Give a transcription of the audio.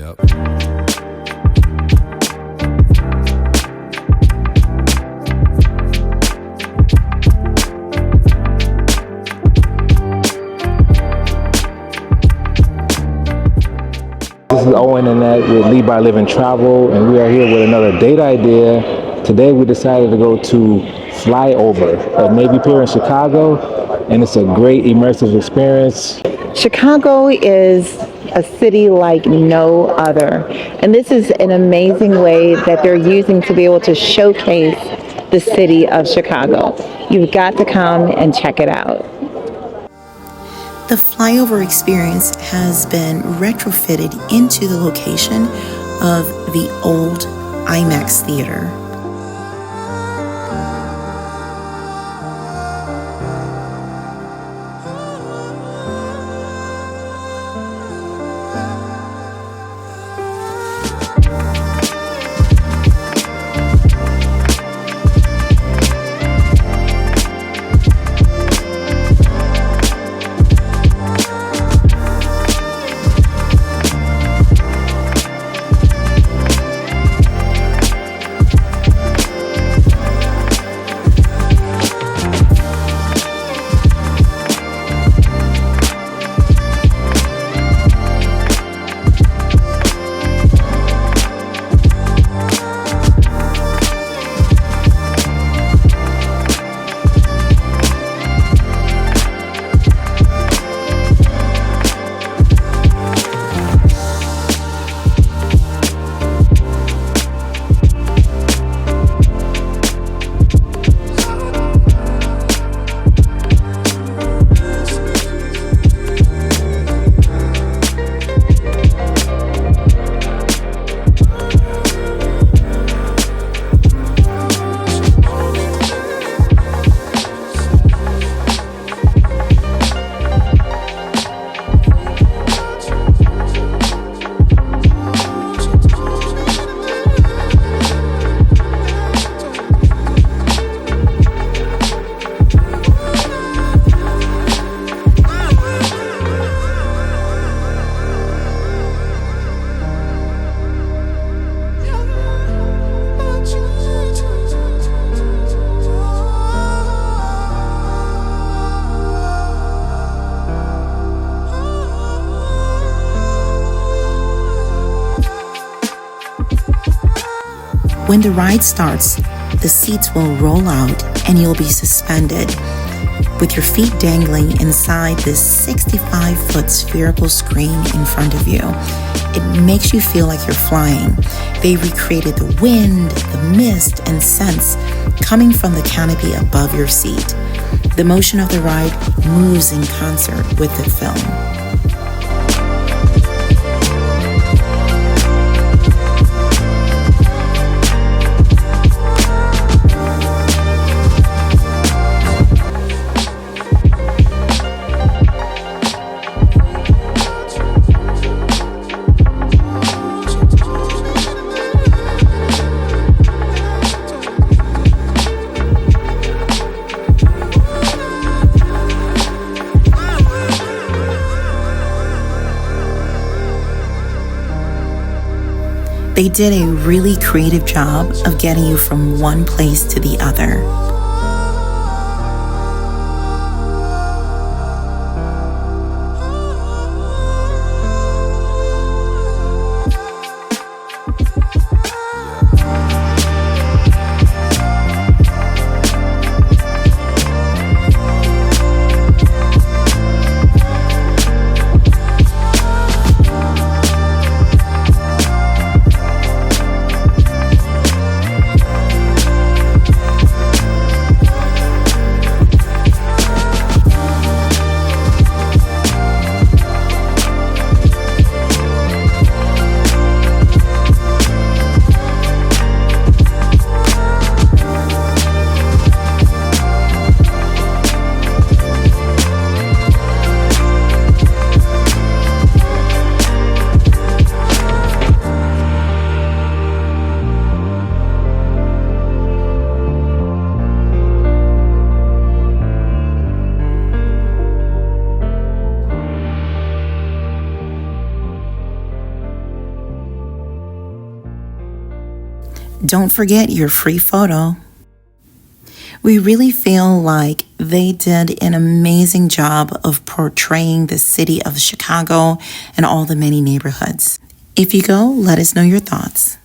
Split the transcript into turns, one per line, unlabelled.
Yep.
This is Owen and Nat with Lead by Live and Travel, and we are here with another date idea. Today we decided to go to Flyover at Navy Pier in Chicago, and it's a great immersive experience.
Chicago is a city like no other, and this is an amazing way that they're using to be able to showcase the city of Chicago. You've got to come and check it out.
The Flyover experience has been retrofitted into the location of the old IMAX theater. When the ride starts, the seats will roll out and you'll be suspended with your feet dangling inside this 65-foot spherical screen in front of you. It makes you feel like you're flying. They recreated the wind, the mist, and scents coming from the canopy above your seat. The motion of the ride moves in concert with the film. They did a really creative job of getting you from one place to the other. Don't forget your free photo. We really feel like they did an amazing job of portraying the city of Chicago and all the many neighborhoods. If you go, let us know your thoughts.